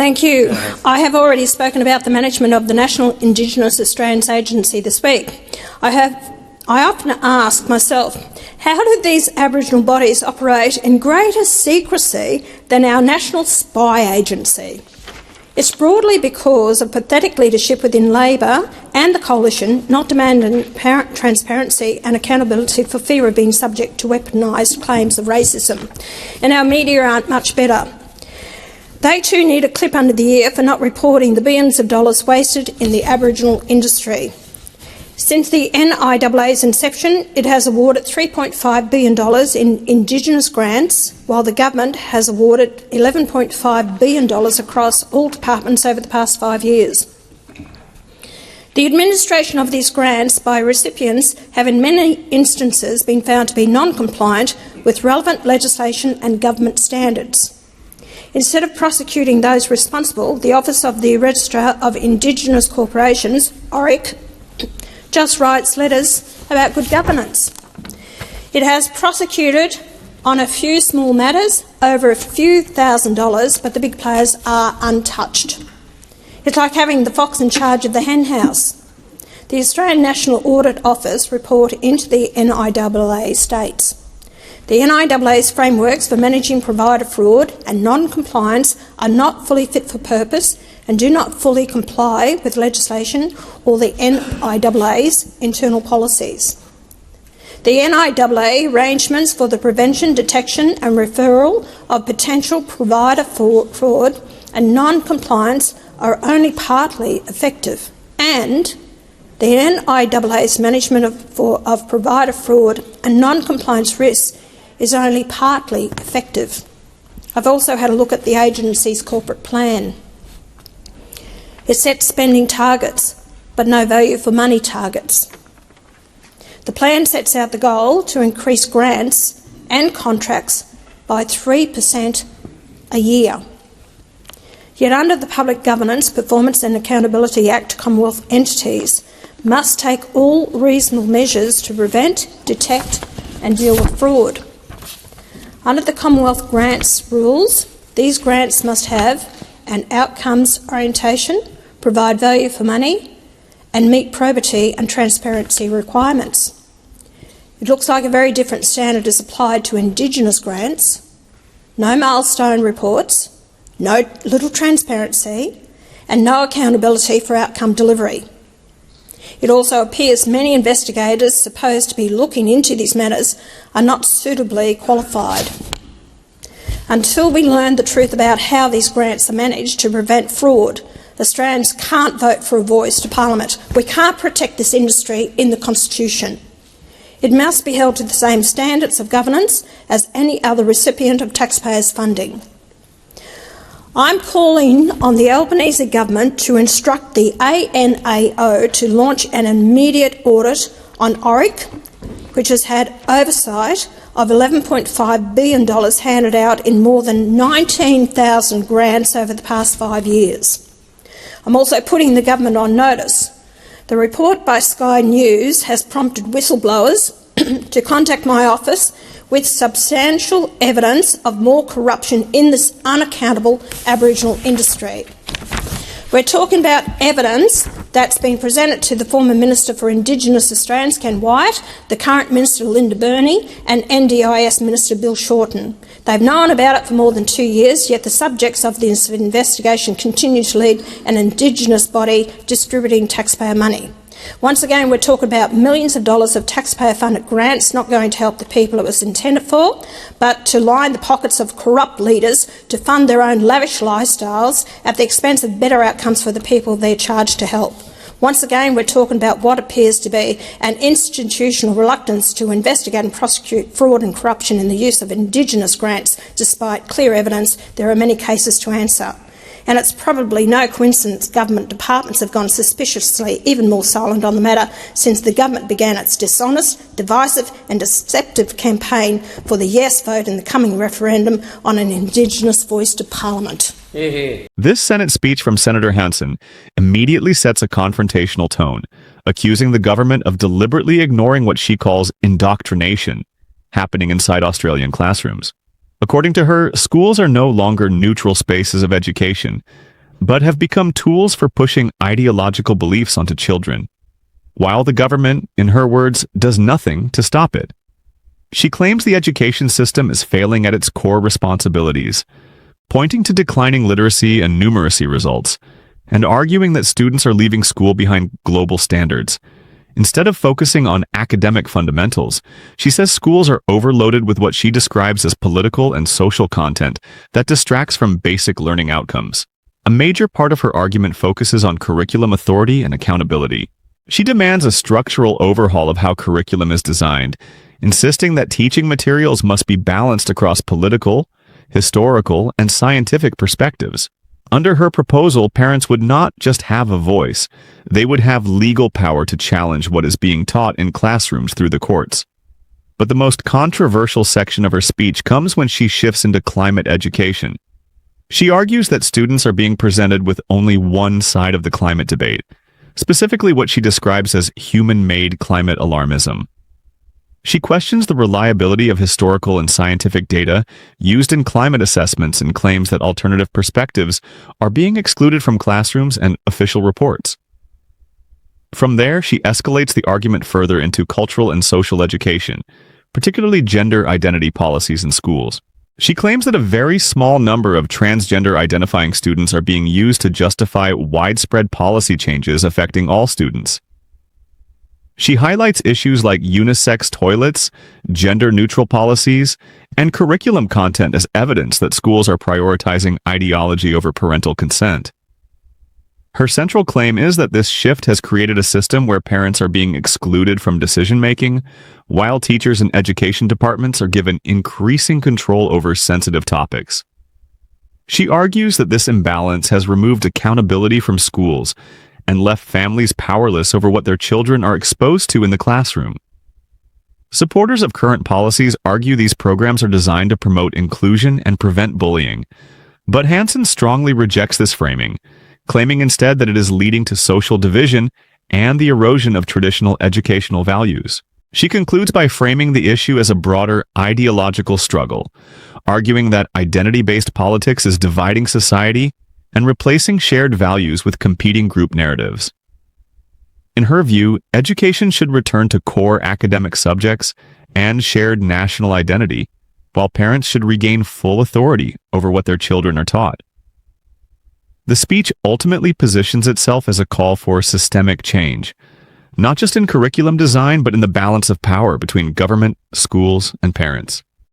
Thank you. I have already spoken about the management of the National Indigenous Australians Agency this week. I often ask myself, how do these Aboriginal bodies operate in greater secrecy than our national spy agency? It's broadly because of pathetic leadership within Labor and the Coalition not demanding transparency and accountability for fear of being subject to weaponised claims of racism. And our media aren't much better. They too need a clip under the ear for not reporting the billions of dollars wasted in the Aboriginal industry. Since the NIAA's inception, it has awarded $3.5 billion in Indigenous grants, while the government has awarded $11.5 billion across all departments over the past 5 years. The administration of these grants by recipients have in many instances been found to be non-compliant with relevant legislation and government standards. Instead of prosecuting those responsible, the Office of the Registrar of Indigenous Corporations, ORIC, just writes letters about good governance. It has prosecuted on a few small matters over a few $1,000s, but the big players are untouched. It's like having the fox in charge of the hen house. The Australian National Audit Office report into the NIAA states, the NIAA's frameworks for managing provider fraud and non-compliance are not fully fit for purpose and do not fully comply with legislation or the NIAA's internal policies. The NIAA arrangements for the prevention, detection and referral of potential provider fraud and non-compliance are only partly effective, and the NIAA's management of provider fraud and non-compliance risks is only partly effective. I've also had a look at the agency's corporate plan. It sets spending targets, but no value for money targets. The plan sets out the goal to increase grants and contracts by 3% a year. Yet under the Public Governance, Performance and Accountability Act, Commonwealth entities must take all reasonable measures to prevent, detect and deal with fraud. Under the Commonwealth grants rules, these grants must have an outcomes orientation, provide value for money and meet probity and transparency requirements. It looks like a very different standard is applied to Indigenous grants. No milestone reports, no little transparency and no accountability for outcome delivery. It also appears many investigators supposed to be looking into these matters are not suitably qualified. Until we learn the truth about how these grants are managed to prevent fraud, Australians can't vote for a voice to Parliament. We can't protect this industry in the Constitution. It must be held to the same standards of governance as any other recipient of taxpayers' funding. I'm calling on the Albanese government to instruct the ANAO to launch an immediate audit on ORIC, which has had oversight of $11.5 billion handed out in more than 19,000 grants over the past 5 years. I'm also putting the government on notice. The report by Sky News has prompted whistleblowers to contact my office with substantial evidence of more corruption in this unaccountable Aboriginal industry. We're talking about evidence that's been presented to the former Minister for Indigenous Australians, Ken Wyatt, the current Minister Linda Burney and NDIS Minister Bill Shorten. They've known about it for more than 2 years, yet the subjects of this investigation continue to lead an Indigenous body distributing taxpayer money. Once again, we're talking about millions of dollars of taxpayer-funded grants not going to help the people it was intended for, but to line the pockets of corrupt leaders to fund their own lavish lifestyles at the expense of better outcomes for the people they're charged to help. Once again, we're talking about what appears to be an institutional reluctance to investigate and prosecute fraud and corruption in the use of Indigenous grants, despite clear evidence there are many cases to answer. And it's probably no coincidence government departments have gone suspiciously even more silent on the matter since the government began its dishonest, divisive and deceptive campaign for the yes vote in the coming referendum on an Indigenous voice to Parliament. This Senate speech from Senator Hanson immediately sets a confrontational tone, accusing the government of deliberately ignoring what she calls indoctrination happening inside Australian classrooms. According to her, schools are no longer neutral spaces of education, but have become tools for pushing ideological beliefs onto children, while the government, in her words, does nothing to stop it. She claims the education system is failing at its core responsibilities, pointing to declining literacy and numeracy results, and arguing that students are leaving school behind global standards. Instead of focusing on academic fundamentals, she says schools are overloaded with what she describes as political and social content that distracts from basic learning outcomes. A major part of her argument focuses on curriculum authority and accountability. She demands a structural overhaul of how curriculum is designed, insisting that teaching materials must be balanced across political, historical, and scientific perspectives. Under her proposal, parents would not just have a voice, they would have legal power to challenge what is being taught in classrooms through the courts. But the most controversial section of her speech comes when she shifts into climate education. She argues that students are being presented with only one side of the climate debate, specifically what she describes as human-made climate alarmism. She questions the reliability of historical and scientific data used in climate assessments and claims that alternative perspectives are being excluded from classrooms and official reports. From there, she escalates the argument further into cultural and social education, particularly gender identity policies in schools. She claims that a very small number of transgender-identifying students are being used to justify widespread policy changes affecting all students. She highlights issues like unisex toilets, gender-neutral policies, and curriculum content as evidence that schools are prioritizing ideology over parental consent. Her central claim is that this shift has created a system where parents are being excluded from decision-making, while teachers and education departments are given increasing control over sensitive topics. She argues that this imbalance has removed accountability from schools and left families powerless over what their children are exposed to in the classroom. Supporters of current policies argue these programs are designed to promote inclusion and prevent bullying, but Hanson strongly rejects this framing, claiming instead that it is leading to social division and the erosion of traditional educational values. She concludes by framing the issue as a broader ideological struggle, arguing that identity-based politics is dividing society and replacing shared values with competing group narratives. In her view, education should return to core academic subjects and shared national identity, while parents should regain full authority over what their children are taught. The speech ultimately positions itself as a call for systemic change, not just in curriculum design, but in the balance of power between government, schools, and parents.